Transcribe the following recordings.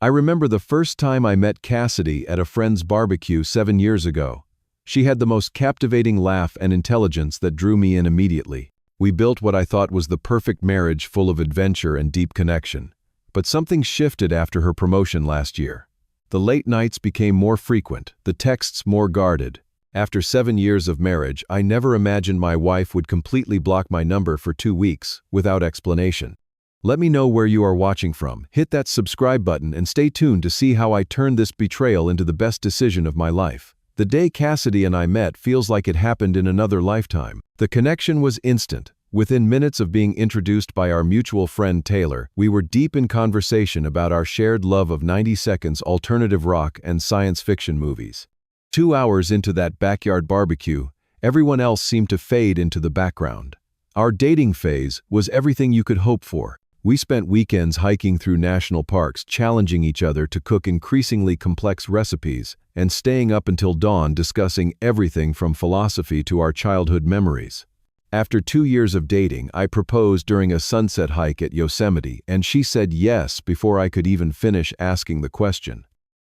I remember the first time I met Cassidy at a friend's barbecue 7 years ago. She had the most captivating laugh and intelligence that drew me in immediately. We built what I thought was the perfect marriage, full of adventure and deep connection. But something shifted after her promotion last year. The late nights became more frequent, the texts more guarded. After 7 years of marriage, I never imagined my wife would completely block my number for 2 weeks, without explanation. Let me know where you are watching from. Hit that subscribe button and stay tuned to see how I turned this betrayal into the best decision of my life. The day Cassidy and I met feels like it happened in another lifetime. The connection was instant. Within minutes of being introduced by our mutual friend Taylor, we were deep in conversation about our shared love of 90 seconds alternative rock and science fiction movies. 2 hours into that backyard barbecue, everyone else seemed to fade into the background. Our dating phase was everything you could hope for. We spent weekends hiking through national parks, challenging each other to cook increasingly complex recipes, and staying up until dawn discussing everything from philosophy to our childhood memories. After 2 years of dating, I proposed during a sunset hike at Yosemite, and she said yes before I could even finish asking the question.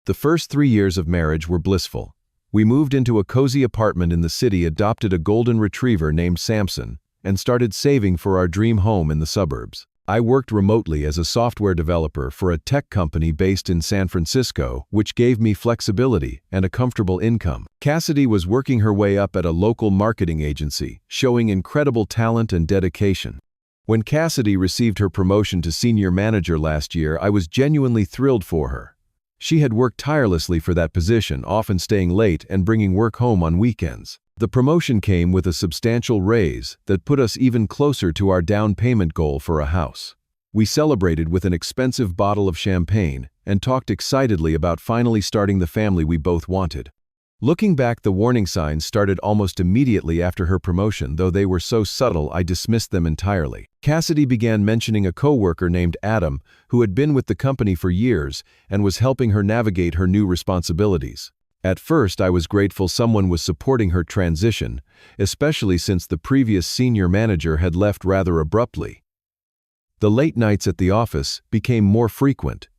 The first 3 years of marriage were blissful. We moved into a cozy apartment in the city, adopted a golden retriever named Samson, and started saving for our dream home in the suburbs. I worked remotely as a software developer for a tech company based in San Francisco, which gave me flexibility and a comfortable income. Cassidy was working her way up at a local marketing agency, showing incredible talent and dedication. When Cassidy received her promotion to senior manager last year, I was genuinely thrilled for her. She had worked tirelessly for that position, often staying late and bringing work home on weekends. The promotion came with a substantial raise that put us even closer to our down payment goal for a house. We celebrated with an expensive bottle of champagne and talked excitedly about finally starting the family we both wanted. Looking back, the warning signs started almost immediately after her promotion, though they were so subtle I dismissed them entirely. Cassidy began mentioning a coworker named Adam who had been with the company for years and was helping her navigate her new responsibilities. At first, I was grateful someone was supporting her transition, especially since the previous senior manager had left rather abruptly. The late nights at the office became more frequent.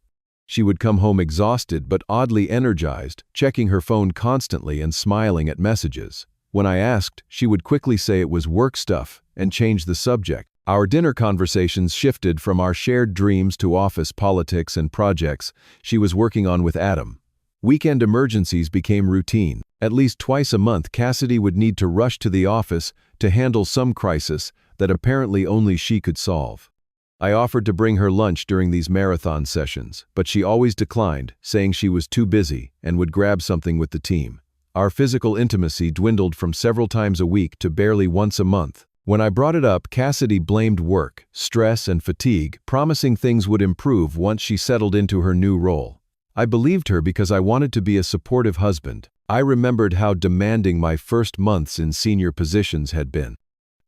She would come home exhausted but oddly energized, checking her phone constantly and smiling at messages. When I asked, she would quickly say it was work stuff and change the subject. Our dinner conversations shifted from our shared dreams to office politics and projects she was working on with Adam. Weekend emergencies became routine. At least twice a month, Cassidy would need to rush to the office to handle some crisis that apparently only she could solve. I offered to bring her lunch during these marathon sessions, but she always declined, saying she was too busy and would grab something with the team. Our physical intimacy dwindled from several times a week to barely once a month. When I brought it up, Cassidy blamed work, stress, and fatigue, promising things would improve once she settled into her new role. I believed her because I wanted to be a supportive husband. I remembered how demanding my first months in senior positions had been.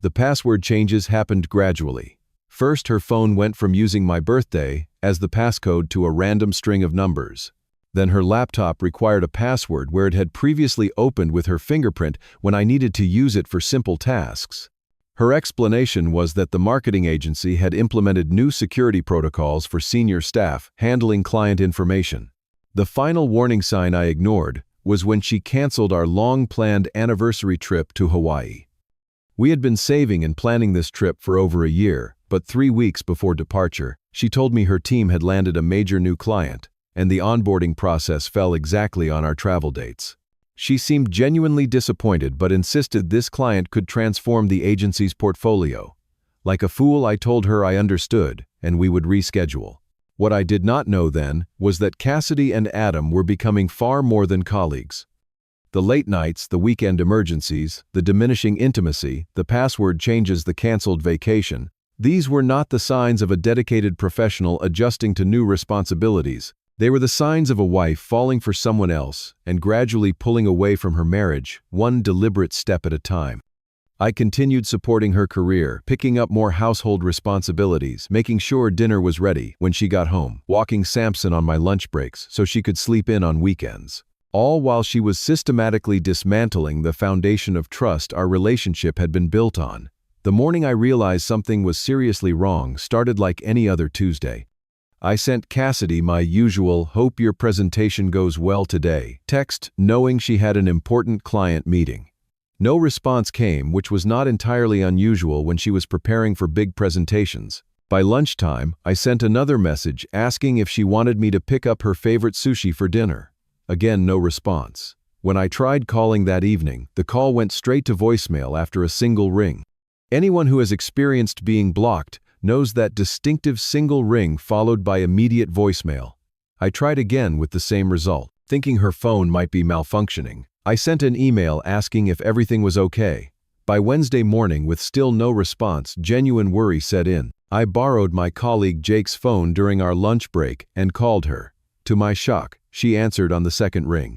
The password changes happened gradually. First, her phone went from using my birthday as the passcode to a random string of numbers. Then her laptop required a password where it had previously opened with her fingerprint when I needed to use it for simple tasks. Her explanation was that the marketing agency had implemented new security protocols for senior staff handling client information. The final warning sign I ignored was when she canceled our long-planned anniversary trip to Hawaii. We had been saving and planning this trip for over a year, but 3 weeks before departure, she told me her team had landed a major new client, and the onboarding process fell exactly on our travel dates. She seemed genuinely disappointed but insisted this client could transform the agency's portfolio. Like a fool, I told her I understood, and we would reschedule. What I did not know then was that Cassidy and Adam were becoming far more than colleagues. The late nights, the weekend emergencies, the diminishing intimacy, the password changes, the canceled vacation, these were not the signs of a dedicated professional adjusting to new responsibilities. They were the signs of a wife falling for someone else and gradually pulling away from her marriage, one deliberate step at a time. I continued supporting her career, picking up more household responsibilities, making sure dinner was ready when she got home, walking Samson on my lunch breaks so she could sleep in on weekends. All while she was systematically dismantling the foundation of trust our relationship had been built on. The morning I realized something was seriously wrong started like any other Tuesday. I sent Cassidy my usual "hope your presentation goes well today" text, knowing she had an important client meeting. No response came, which was not entirely unusual when she was preparing for big presentations. By lunchtime, I sent another message asking if she wanted me to pick up her favorite sushi for dinner. Again, no response. When I tried calling that evening, the call went straight to voicemail after a single ring. Anyone who has experienced being blocked knows that distinctive single ring followed by immediate voicemail. I tried again with the same result. Thinking her phone might be malfunctioning, I sent an email asking if everything was okay. By Wednesday morning, with still no response, genuine worry set in. I borrowed my colleague Jake's phone during our lunch break and called her. To my shock, she answered on the second ring.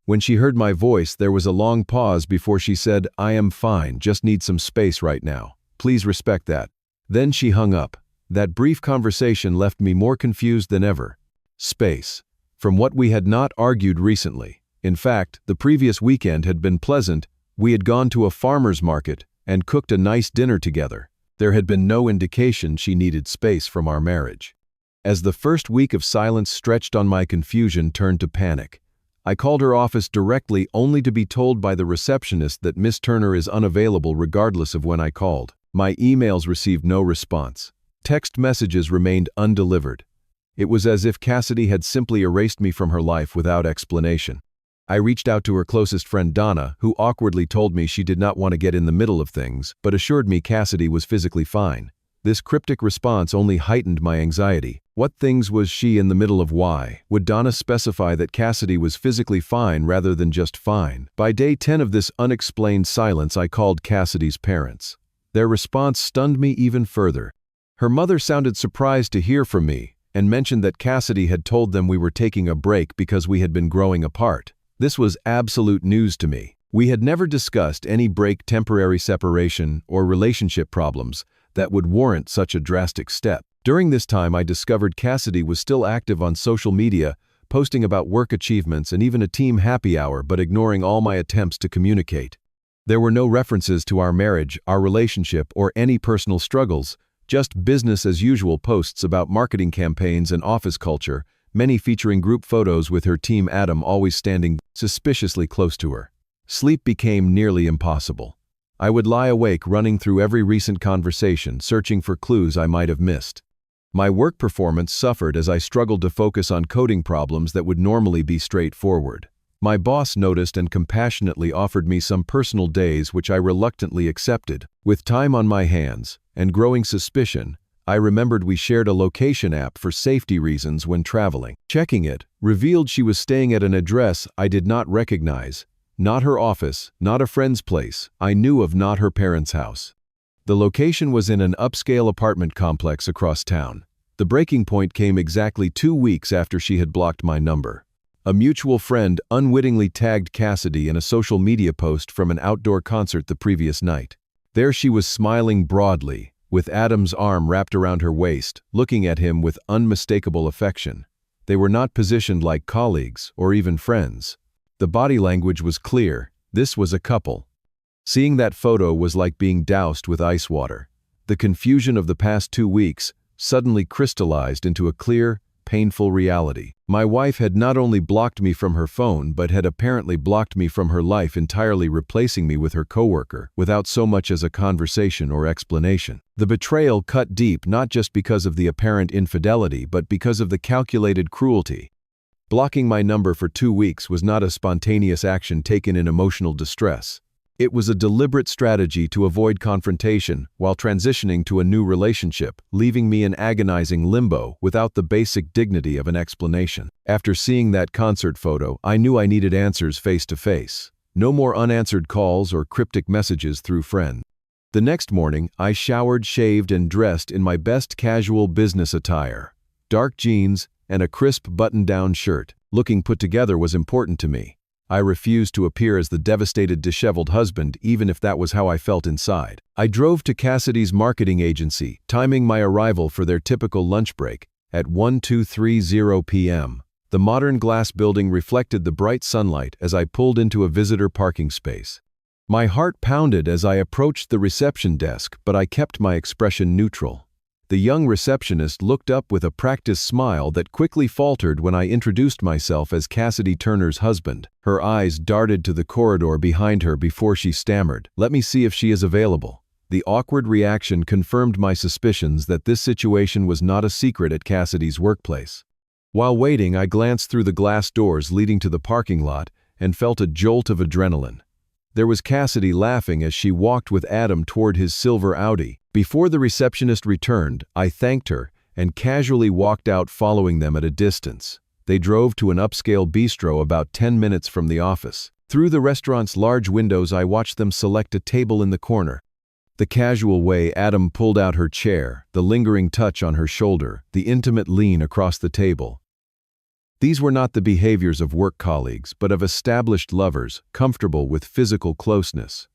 When she heard my voice, there was a long pause before she said, "I am fine, just need some space right now. Please respect that." Then she hung up. That brief conversation left me more confused than ever. Space. From what we had not argued recently. In fact, the previous weekend had been pleasant. We had gone to a farmer's market and cooked a nice dinner together. There had been no indication she needed space from our marriage. As the first week of silence stretched on, my confusion turned to panic. I called her office directly, only to be told by the receptionist that Miss Turner is unavailable regardless of when I called. My emails received no response. Text messages remained undelivered. It was as if Cassidy had simply erased me from her life without explanation. I reached out to her closest friend Donna, who awkwardly told me she did not want to get in the middle of things, but assured me Cassidy was physically fine. This cryptic response only heightened my anxiety. What things was she in the middle of? Why would Donna specify that Cassidy was physically fine rather than just fine? By day 10 of this unexplained silence, I called Cassidy's parents. Their response stunned me even further. Her mother sounded surprised to hear from me and mentioned that Cassidy had told them we were taking a break because we had been growing apart. This was absolute news to me. We had never discussed any break, temporary separation, or relationship problems that would warrant such a drastic step. During this time, I discovered Cassidy was still active on social media, posting about work achievements and even a team happy hour, but ignoring all my attempts to communicate. There were no references to our marriage, our relationship, or any personal struggles, just business as usual posts about marketing campaigns and office culture, many featuring group photos with her team Adam always standing suspiciously close to her. Sleep became nearly impossible. I would lie awake running through every recent conversation, searching for clues I might have missed. My work performance suffered as I struggled to focus on coding problems that would normally be straightforward. My boss noticed and compassionately offered me some personal days, which I reluctantly accepted. With time on my hands and growing suspicion, I remembered we shared a location app for safety reasons when traveling. Checking it revealed she was staying at an address I did not recognize. Not her office, not a friend's place. I knew of not her parents' house. The location was in an upscale apartment complex across town. The breaking point came exactly 2 weeks after she had blocked my number. A mutual friend unwittingly tagged Cassidy in a social media post from an outdoor concert the previous night. There she was, smiling broadly, with Adam's arm wrapped around her waist, looking at him with unmistakable affection. They were not positioned like colleagues or even friends. The body language was clear. This was a couple. Seeing that photo was like being doused with ice water. The confusion of the past 2 weeks suddenly crystallized into a clear, painful reality. My wife had not only blocked me from her phone, but had apparently blocked me from her life entirely, replacing me with her coworker, without so much as a conversation or explanation. The betrayal cut deep, not just because of the apparent infidelity, but because of the calculated cruelty. Blocking my number for 2 weeks was not a spontaneous action taken in emotional distress. It was a deliberate strategy to avoid confrontation while transitioning to a new relationship, leaving me in agonizing limbo without the basic dignity of an explanation. After seeing that concert photo, I knew I needed answers face to face. No more unanswered calls or cryptic messages through friends. The next morning, I showered, shaved, and dressed in my best casual business attire. Dark jeans and a crisp button-down shirt. Looking put together was important to me. I refused to appear as the devastated, disheveled husband, even if that was how I felt inside. I drove to Cassidy's marketing agency, timing my arrival for their typical lunch break at 12:30 p.m. The modern glass building reflected the bright sunlight as I pulled into a visitor parking space. My heart pounded as I approached the reception desk, but I kept my expression neutral. The young receptionist looked up with a practiced smile that quickly faltered when I introduced myself as Cassidy Turner's husband. Her eyes darted to the corridor behind her before she stammered, "Let me see if she is available." The awkward reaction confirmed my suspicions that this situation was not a secret at Cassidy's workplace. While waiting, I glanced through the glass doors leading to the parking lot and felt a jolt of adrenaline. There was Cassidy laughing as she walked with Adam toward his silver Audi. Before the receptionist returned, I thanked her and casually walked out, following them at a distance. They drove to an upscale bistro about 10 minutes from the office. Through the restaurant's large windows, I watched them select a table in the corner. The casual way Adam pulled out her chair, the lingering touch on her shoulder, the intimate lean across the table. These were not the behaviors of work colleagues, but of established lovers, comfortable with physical closeness.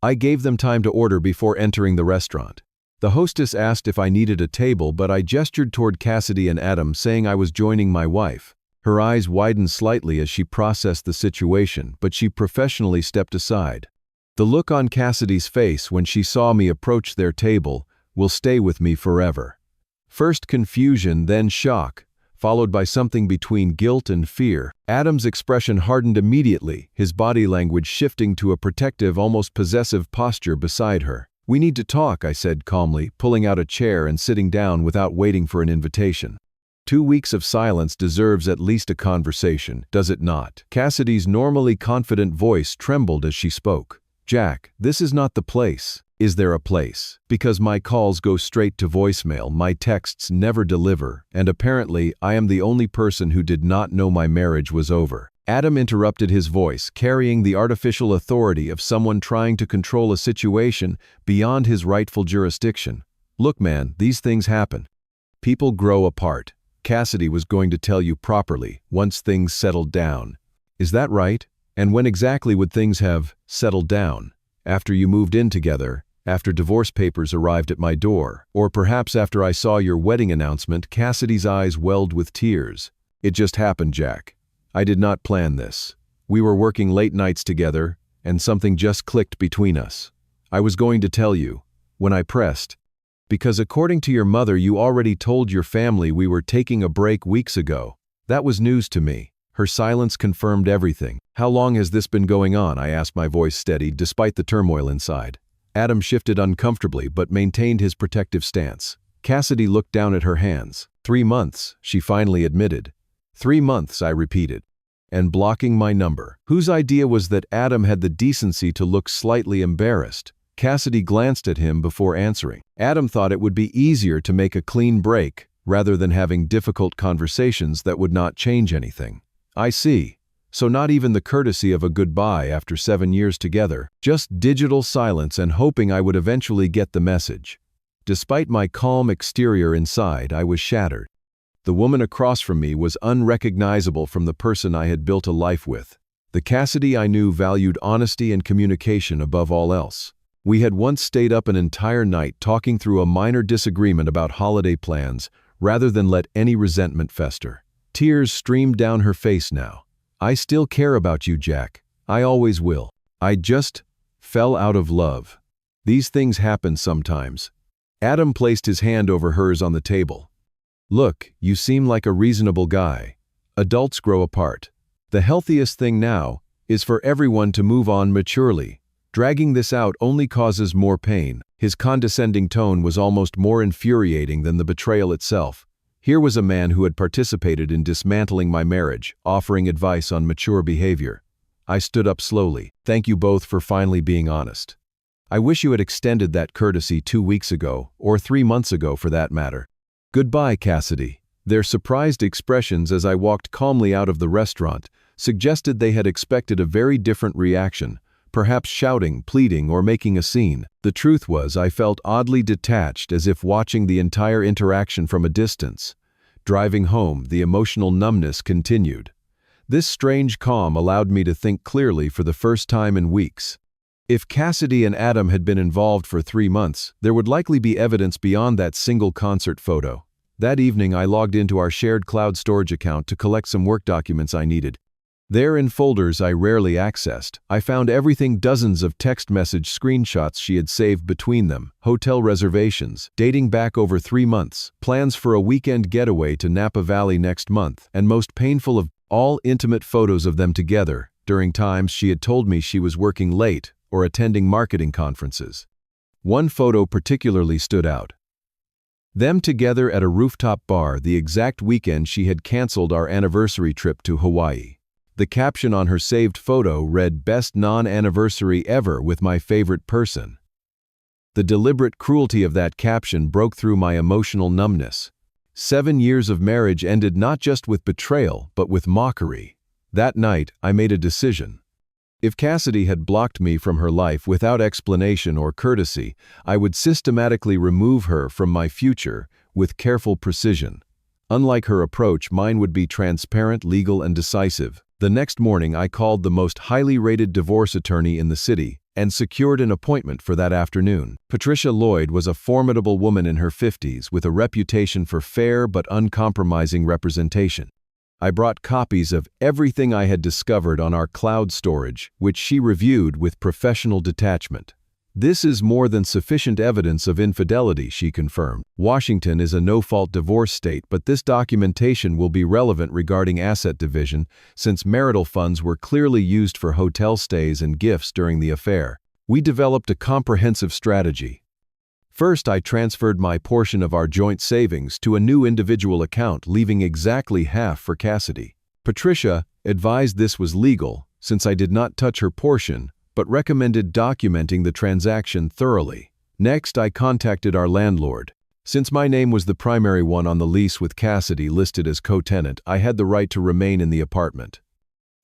I gave them time to order before entering the restaurant. The hostess asked if I needed a table, but I gestured toward Cassidy and Adam, saying I was joining my wife. Her eyes widened slightly as she processed the situation, but she professionally stepped aside. The look on Cassidy's face when she saw me approach their table will stay with me forever. First confusion, then shock, followed by something between guilt and fear. Adam's expression hardened immediately, his body language shifting to a protective, almost possessive posture beside her. "We need to talk," I said calmly, pulling out a chair and sitting down without waiting for an invitation. 2 weeks of silence deserves at least a conversation, does it not? Cassidy's normally confident voice trembled as she spoke. "Jack, this is not the place." "Is there a place?" "Because my calls go straight to voicemail, my texts never deliver, and apparently I am the only person who did not know my marriage was over." Adam interrupted, his voice carrying the artificial authority of someone trying to control a situation beyond his rightful jurisdiction. "Look, man, these things happen. People grow apart. Cassidy was going to tell you properly once things settled down." "Is that right? And when exactly would things have settled down? After you moved in together? After divorce papers arrived at my door? Or perhaps after I saw your wedding announcement?" Cassidy's eyes welled with tears. "It just happened, Jack. I did not plan this. We were working late nights together, and something just clicked between us. I was going to tell you, when I pressed, because according to your mother you already told your family we were taking a break weeks ago. That was news to me." Her silence confirmed everything. "How long has this been going on?" I asked, my voice steady despite the turmoil inside. Adam shifted uncomfortably but maintained his protective stance. Cassidy looked down at her hands. 3 months, she finally admitted. 3 months, I repeated. And blocking my number. Whose idea was that? Adam had the decency to look slightly embarrassed. Cassidy glanced at him before answering. Adam thought it would be easier to make a clean break rather than having difficult conversations that would not change anything. I see. So not even the courtesy of a goodbye after 7 years together, just digital silence and hoping I would eventually get the message. Despite my calm exterior, inside I was shattered. The woman across from me was unrecognizable from the person I had built a life with. The Cassidy I knew valued honesty and communication above all else. We had once stayed up an entire night talking through a minor disagreement about holiday plans rather than let any resentment fester. Tears streamed down her face now. "I still care about you, Jack. I always will. I just fell out of love. These things happen sometimes." Adam placed his hand over hers on the table. "Look, you seem like a reasonable guy. Adults grow apart. The healthiest thing now is for everyone to move on maturely. Dragging this out only causes more pain." His condescending tone was almost more infuriating than the betrayal itself. Here was a man who had participated in dismantling my marriage, offering advice on mature behavior. I stood up slowly. "Thank you both for finally being honest. I wish you had extended that courtesy 2 weeks ago, or 3 months ago for that matter." "Goodbye, Cassidy." Their surprised expressions as I walked calmly out of the restaurant suggested they had expected a very different reaction, perhaps shouting, pleading, or making a scene. The truth was, I felt oddly detached, as if watching the entire interaction from a distance. Driving home, the emotional numbness continued. This strange calm allowed me to think clearly for the first time in weeks. If Cassidy and Adam had been involved for 3 months, there would likely be evidence beyond that single concert photo. That evening, I logged into our shared cloud storage account to collect some work documents I needed. There in folders I rarely accessed, I found everything: dozens of text message screenshots she had saved between them, hotel reservations, dating back over 3 months, plans for a weekend getaway to Napa Valley next month, and most painful of all, intimate photos of them together, during times she had told me she was working late or attending marketing conferences. One photo particularly stood out. Them together at a rooftop bar the exact weekend she had canceled our anniversary trip to Hawaii. The caption on her saved photo read, "Best non-anniversary ever with my favorite person." The deliberate cruelty of that caption broke through my emotional numbness. 7 years of marriage ended not just with betrayal, but with mockery. That night, I made a decision. If Cassidy had blocked me from her life without explanation or courtesy, I would systematically remove her from my future with careful precision. Unlike her approach, mine would be transparent, legal, and decisive. The next morning, I called the most highly rated divorce attorney in the city and secured an appointment for that afternoon. Patricia Lloyd was a formidable woman in her 50s with a reputation for fair but uncompromising representation. I brought copies of everything I had discovered on our cloud storage, which she reviewed with professional detachment. "This is more than sufficient evidence of infidelity," she confirmed. "Washington is a no-fault divorce state, but this documentation will be relevant regarding asset division, since marital funds were clearly used for hotel stays and gifts during the affair." We developed a comprehensive strategy. First, I transferred my portion of our joint savings to a new individual account, leaving exactly half for Cassidy. Patricia advised this was legal, since I did not touch her portion, but recommended documenting the transaction thoroughly. Next, I contacted our landlord. Since my name was the primary one on the lease with Cassidy listed as co-tenant, I had the right to remain in the apartment.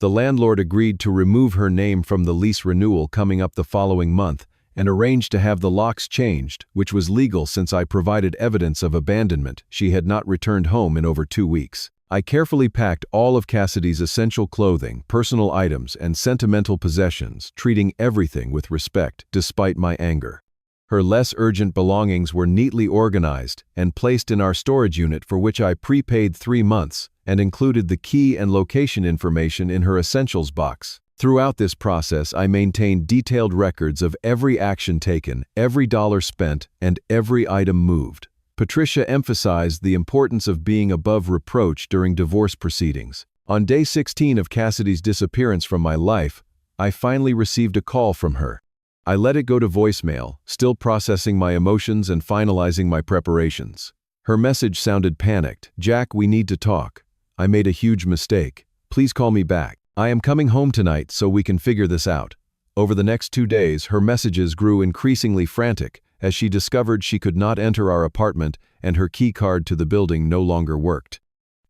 The landlord agreed to remove her name from the lease renewal coming up the following month and arranged to have the locks changed, which was legal since I provided evidence of abandonment. She had not returned home in over 2 weeks. I carefully packed all of Cassidy's essential clothing, personal items, and sentimental possessions, treating everything with respect despite my anger. Her less urgent belongings were neatly organized and placed in our storage unit, for which I prepaid 3 months and included the key and location information in her essentials box. Throughout this process, I maintained detailed records of every action taken, every dollar spent, and every item moved. Patricia emphasized the importance of being above reproach during divorce proceedings. On day 16 of Cassidy's disappearance from my life, I finally received a call from her. I let it go to voicemail, still processing my emotions and finalizing my preparations. Her message sounded panicked. "Jack, we need to talk. I made a huge mistake. Please call me back. I am coming home tonight so we can figure this out." Over the next 2 days, her messages grew increasingly frantic as she discovered she could not enter our apartment and her key card to the building no longer worked.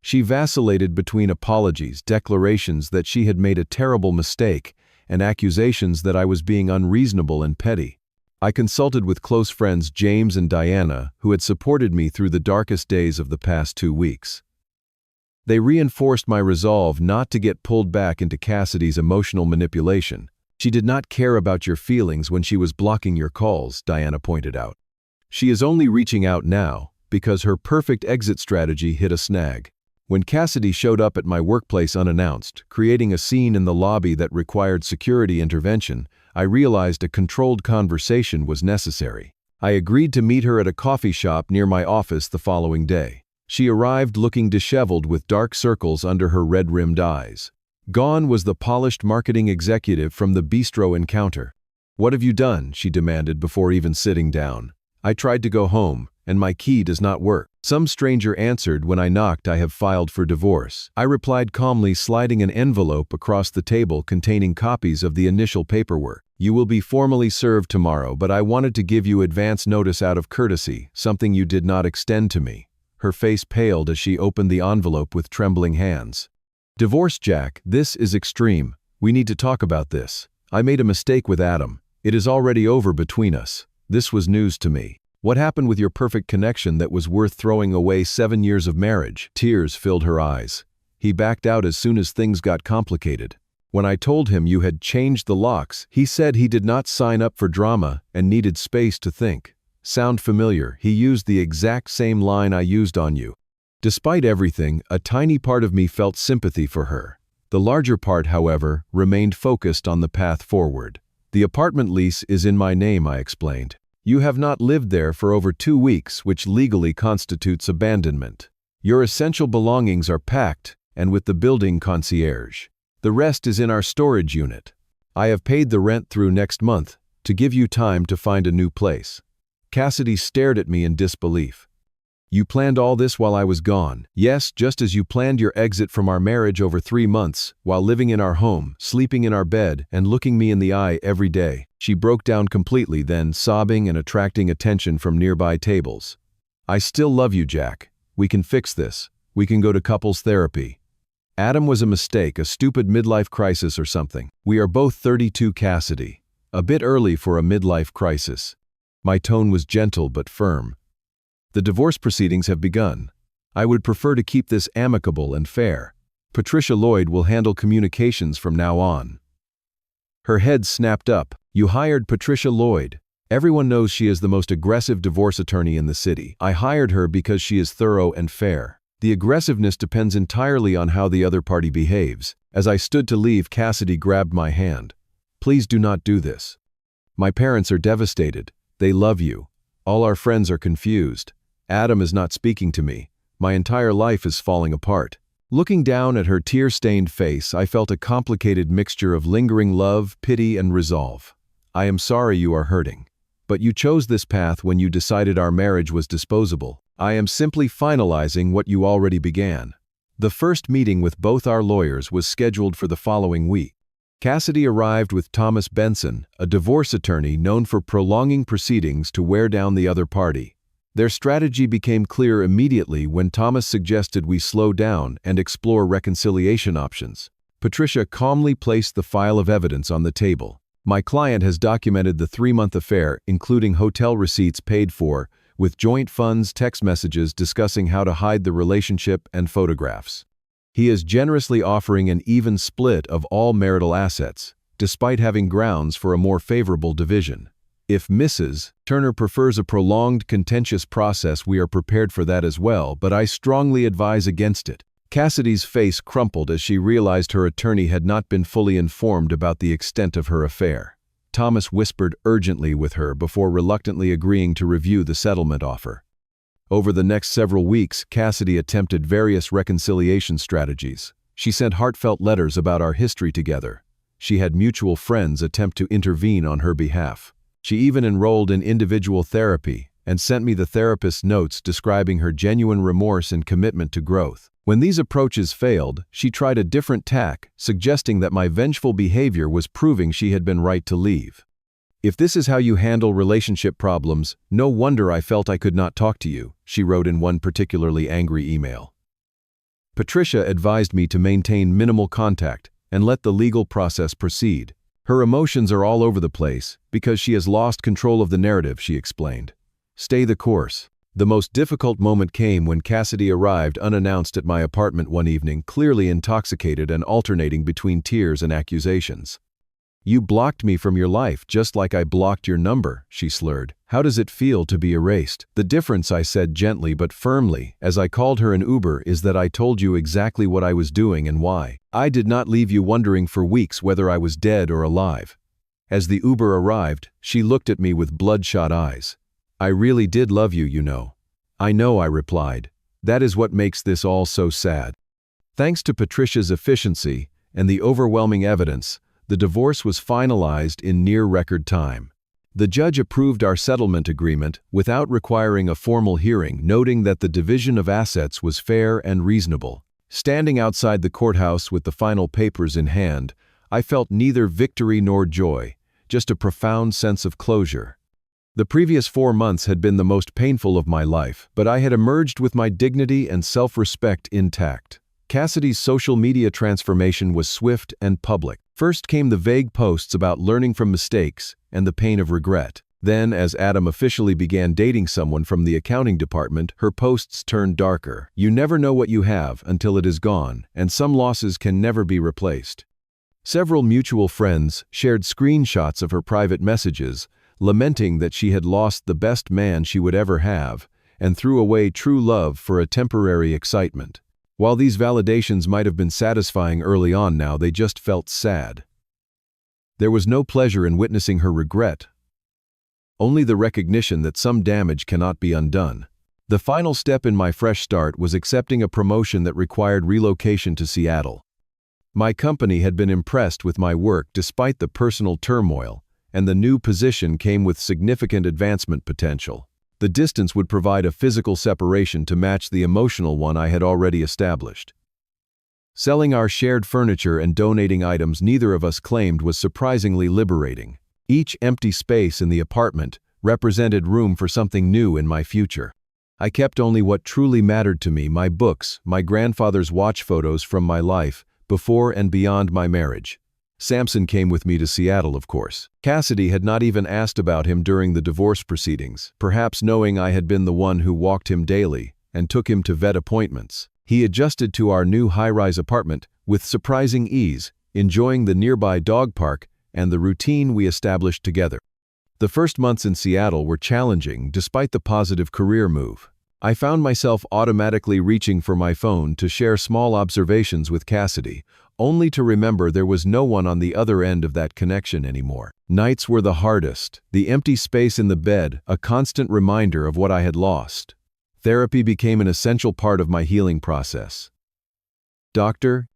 She vacillated between apologies, declarations that she had made a terrible mistake, and accusations that I was being unreasonable and petty. I consulted with close friends James and Diana, who had supported me through the darkest days of the past 2 weeks. They reinforced my resolve not to get pulled back into Cassidy's emotional manipulation. "She did not care about your feelings when she was blocking your calls," Diana pointed out. "She is only reaching out now because her perfect exit strategy hit a snag." When Cassidy showed up at my workplace unannounced, creating a scene in the lobby that required security intervention, I realized a controlled conversation was necessary. I agreed to meet her at a coffee shop near my office the following day. She arrived looking disheveled with dark circles under her red-rimmed eyes. Gone was the polished marketing executive from the bistro encounter. "What have you done?" she demanded before even sitting down. "I tried to go home, and my key does not work." Some stranger answered when I knocked. "I have filed for divorce." I replied calmly, sliding an envelope across the table containing copies of the initial paperwork. "You will be formally served tomorrow, but I wanted to give you advance notice out of courtesy, something you did not extend to me." Her face paled as she opened the envelope with trembling hands. "Divorce, Jack, this is extreme. We need to talk about this. I made a mistake with Adam. It is already over between us." This was news to me. "What happened with your perfect connection that was worth throwing away 7 years of marriage?" Tears filled her eyes. "He backed out as soon as things got complicated. When I told him you had changed the locks, he said he did not sign up for drama and needed space to think." Sound familiar? He used the exact same line I used on you. Despite everything, a tiny part of me felt sympathy for her. The larger part, however, remained focused on the path forward. "The apartment lease is in my name," I explained. "You have not lived there for over 2 weeks, which legally constitutes abandonment. Your essential belongings are packed and with the building concierge. The rest is in our storage unit. I have paid the rent through next month to give you time to find a new place." Cassidy stared at me in disbelief. "You planned all this while I was gone?" "Yes, just as you planned your exit from our marriage over 3 months, while living in our home, sleeping in our bed, and looking me in the eye every day." She broke down completely, then sobbing and attracting attention from nearby tables. "I still love you, Jack. We can fix this. We can go to couples therapy. Adam was a mistake, a stupid midlife crisis or something. We are both 32, Cassidy. A bit early for a midlife crisis." My tone was gentle but firm. "The divorce proceedings have begun. I would prefer to keep this amicable and fair. Patricia Lloyd will handle communications from now on." Her head snapped up. "You hired Patricia Lloyd. Everyone knows she is the most aggressive divorce attorney in the city. I hired her because she is thorough and fair. The aggressiveness depends entirely on how the other party behaves." As I stood to leave, Cassidy grabbed my hand. "Please do not do this. My parents are devastated. They love you. All our friends are confused. Adam is not speaking to me. My entire life is falling apart." Looking down at her tear-stained face, I felt a complicated mixture of lingering love, pity, and resolve. "I am sorry you are hurting. But you chose this path when you decided our marriage was disposable. I am simply finalizing what you already began." The first meeting with both our lawyers was scheduled for the following week. Cassidy arrived with Thomas Benson, a divorce attorney known for prolonging proceedings to wear down the other party. Their strategy became clear immediately when Thomas suggested we slow down and explore reconciliation options. Patricia calmly placed the file of evidence on the table. "My client has documented the 3-month affair, including hotel receipts paid for, with joint funds, text messages discussing how to hide the relationship, and photographs. He is generously offering an even split of all marital assets, despite having grounds for a more favorable division. If Mrs. Turner prefers a prolonged, contentious process, we are prepared for that as well, but I strongly advise against it." Cassidy's face crumpled as she realized her attorney had not been fully informed about the extent of her affair. Thomas whispered urgently with her before reluctantly agreeing to review the settlement offer. Over the next several weeks, Cassidy attempted various reconciliation strategies. She sent heartfelt letters about our history together. She had mutual friends attempt to intervene on her behalf. She even enrolled in individual therapy and sent me the therapist's notes describing her genuine remorse and commitment to growth. When these approaches failed, she tried a different tack, suggesting that my vengeful behavior was proving she had been right to leave. "If this is how you handle relationship problems, no wonder I felt I could not talk to you," she wrote in one particularly angry email. Patricia advised me to maintain minimal contact and let the legal process proceed. "Her emotions are all over the place because she has lost control of the narrative," she explained. "Stay the course." The most difficult moment came when Cassidy arrived unannounced at my apartment one evening, clearly intoxicated and alternating between tears and accusations. "You blocked me from your life just like I blocked your number," she slurred. "How does it feel to be erased?" "The difference," I said gently but firmly, as I called her an Uber, "is that I told you exactly what I was doing and why. I did not leave you wondering for weeks whether I was dead or alive." As the Uber arrived, she looked at me with bloodshot eyes. "I really did love you, you know." "I know," I replied. "That is what makes this all so sad." Thanks to Patricia's efficiency and the overwhelming evidence, the divorce was finalized in near record time. The judge approved our settlement agreement without requiring a formal hearing, noting that the division of assets was fair and reasonable. Standing outside the courthouse with the final papers in hand, I felt neither victory nor joy, just a profound sense of closure. The previous 4 months had been the most painful of my life, but I had emerged with my dignity and self-respect intact. Cassidy's social media transformation was swift and public. First came the vague posts about learning from mistakes and the pain of regret. Then, as Adam officially began dating someone from the accounting department, her posts turned darker. "You never know what you have until it is gone, and some losses can never be replaced." Several mutual friends shared screenshots of her private messages, lamenting that she had lost the best man she would ever have and threw away true love for a temporary excitement. While these validations might have been satisfying early on now, they just felt sad. There was no pleasure in witnessing her regret, only the recognition that some damage cannot be undone. The final step in my fresh start was accepting a promotion that required relocation to Seattle. My company had been impressed with my work despite the personal turmoil, and the new position came with significant advancement potential. The distance would provide a physical separation to match the emotional one I had already established. Selling our shared furniture and donating items neither of us claimed was surprisingly liberating. Each empty space in the apartment represented room for something new in my future. I kept only what truly mattered to me: my books, my grandfather's watch photos from my life, before and beyond my marriage. Samson came with me to Seattle, of course. Cassidy had not even asked about him during the divorce proceedings, perhaps knowing I had been the one who walked him daily and took him to vet appointments. He adjusted to our new high-rise apartment with surprising ease, enjoying the nearby dog park and the routine we established together. The first months in Seattle were challenging despite the positive career move. I found myself automatically reaching for my phone to share small observations with Cassidy, only to remember there was no one on the other end of that connection anymore. Nights were the hardest, the empty space in the bed a constant reminder of what I had lost. Therapy became an essential part of my healing process. Dr.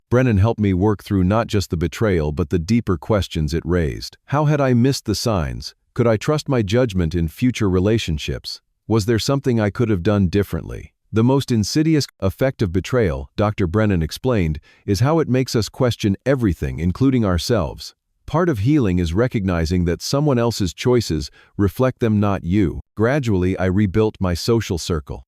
Brennan helped me work through not just the betrayal but the deeper questions it raised. How had I missed the signs? Could I trust my judgment in future relationships? Was there something I could have done differently? The most insidious effect of betrayal, Dr. Brennan explained, is how it makes us question everything, including ourselves. Part of healing is recognizing that someone else's choices reflect them, not you. Gradually, I rebuilt my social circle.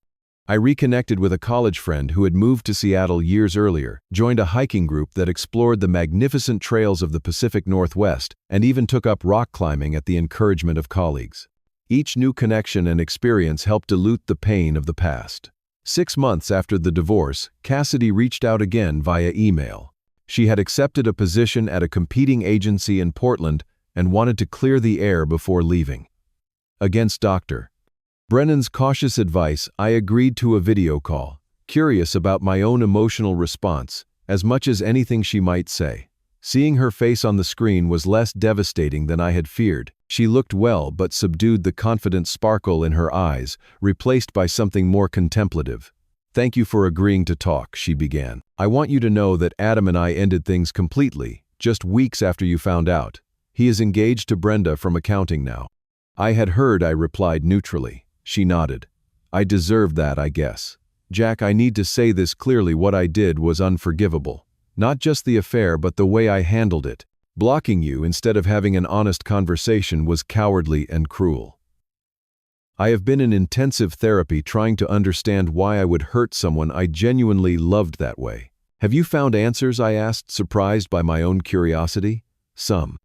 I reconnected with a college friend who had moved to Seattle years earlier, joined a hiking group that explored the magnificent trails of the Pacific Northwest, and even took up rock climbing at the encouragement of colleagues. Each new connection and experience helped dilute the pain of the past. 6 months after the divorce, Cassidy reached out again via email. She had accepted a position at a competing agency in Portland and wanted to clear the air before leaving. Against Dr. Brennan's cautious advice, I agreed to a video call, curious about my own emotional response, as much as anything she might say. Seeing her face on the screen was less devastating than I had feared. She looked well but subdued the confident sparkle in her eyes, replaced by something more contemplative. "Thank you for agreeing to talk," she began. "I want you to know that Adam and I ended things completely, just weeks after you found out. He is engaged to Brenda from accounting now." "I had heard," I replied neutrally. She nodded. "I deserved that, I guess. Jack, I need to say this clearly: what I did was unforgivable. Not just the affair, but the way I handled it. Blocking you instead of having an honest conversation was cowardly and cruel. I have been in intensive therapy trying to understand why I would hurt someone I genuinely loved that way." "Have you found answers?" I asked, surprised by my own curiosity. "Some.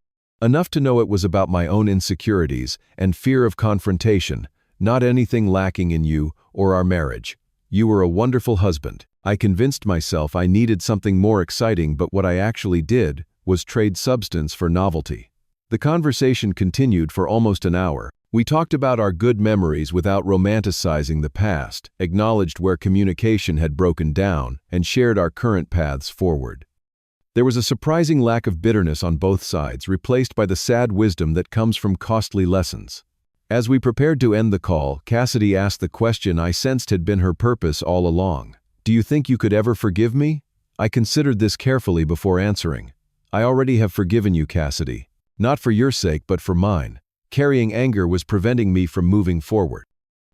Enough to know it was about my own insecurities and fear of confrontation, not anything lacking in you or our marriage. You were a wonderful husband. I convinced myself I needed something more exciting, but what I actually did was trade substance for novelty." The conversation continued for almost an hour. We talked about our good memories without romanticizing the past, acknowledged where communication had broken down, and shared our current paths forward. There was a surprising lack of bitterness on both sides, replaced by the sad wisdom that comes from costly lessons. As we prepared to end the call, Cassidy asked the question I sensed had been her purpose all along. "Do you think you could ever forgive me?" I considered this carefully before answering. "I already have forgiven you, Cassidy. Not for your sake, but for mine. Carrying anger was preventing me from moving forward.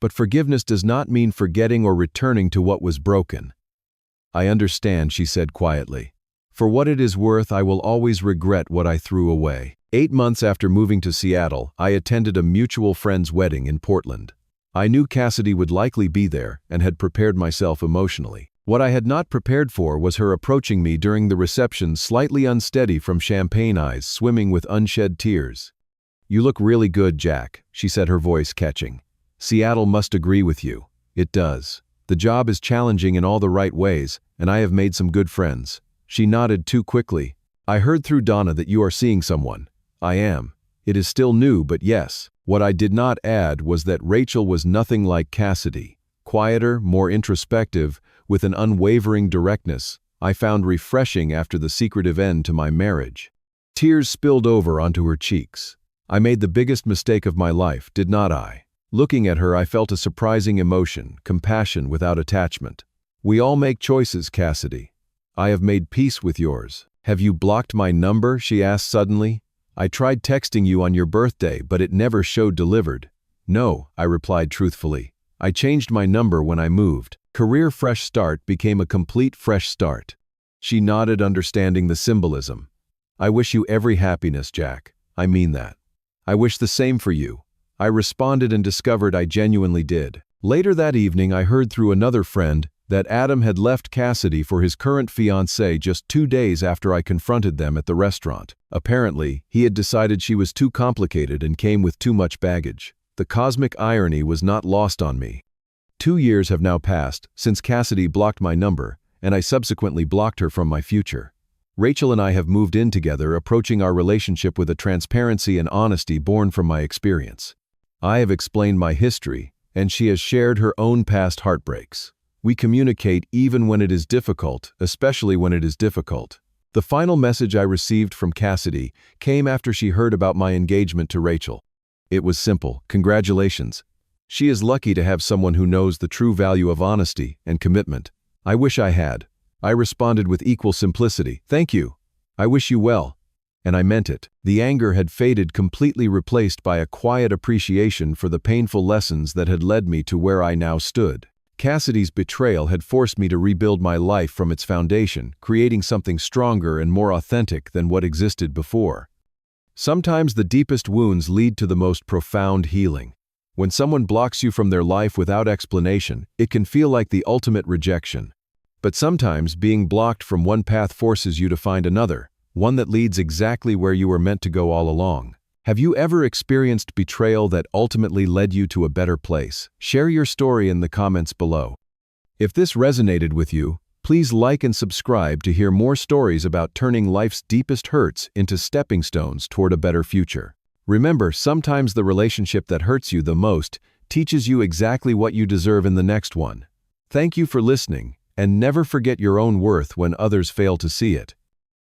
But forgiveness does not mean forgetting or returning to what was broken." "I understand," she said quietly. "For what it is worth, I will always regret what I threw away." 8 months after moving to Seattle, I attended a mutual friend's wedding in Portland. I knew Cassidy would likely be there and had prepared myself emotionally. What I had not prepared for was her approaching me during the reception, slightly unsteady from champagne eyes swimming with unshed tears. "You look really good, Jack," she said, her voice catching. "Seattle must agree with you." "It does. The job is challenging in all the right ways, and I have made some good friends." She nodded too quickly. "I heard through Donna that you are seeing someone." "I am. It is still new, but yes." What I did not add was that Rachel was nothing like Cassidy. Quieter, more introspective, with an unwavering directness I found refreshing after the secretive end to my marriage. Tears spilled over onto her cheeks. I made the biggest mistake of my life, did not I? Looking at her, I felt a surprising emotion, compassion without attachment. We all make choices, Cassidy. I have made peace with yours. Have you blocked my number? She asked suddenly. I tried texting you on your birthday, but it never showed delivered. No, I replied truthfully. I changed my number when I moved. Career fresh start became a complete fresh start. She nodded, understanding the symbolism. I wish you every happiness, Jack. I mean that. I wish the same for you. I responded and discovered I genuinely did. Later that evening, I heard through another friend that Adam had left Cassidy for his current fiancée just 2 days after I confronted them at the restaurant. Apparently, he had decided she was too complicated and came with too much baggage. The cosmic irony was not lost on me. 2 years have now passed since Cassidy blocked my number, and I subsequently blocked her from my future. Rachel and I have moved in together, approaching our relationship with a transparency and honesty born from my experience. I have explained my history, and she has shared her own past heartbreaks. We communicate even when it is difficult, especially when it is difficult. The final message I received from Cassidy came after she heard about my engagement to Rachel. It was simple: congratulations. She is lucky to have someone who knows the true value of honesty and commitment. I wish I had. I responded with equal simplicity. Thank you. I wish you well. And I meant it. The anger had faded, completely replaced by a quiet appreciation for the painful lessons that had led me to where I now stood. Cassidy's betrayal had forced me to rebuild my life from its foundation, creating something stronger and more authentic than what existed before. Sometimes the deepest wounds lead to the most profound healing. When someone blocks you from their life without explanation, it can feel like the ultimate rejection. But sometimes being blocked from one path forces you to find another, one that leads exactly where you were meant to go all along. Have you ever experienced betrayal that ultimately led you to a better place? Share your story in the comments below. If this resonated with you, please like and subscribe to hear more stories about turning life's deepest hurts into stepping stones toward a better future. Remember, sometimes the relationship that hurts you the most teaches you exactly what you deserve in the next one. Thank you for listening, and never forget your own worth when others fail to see it.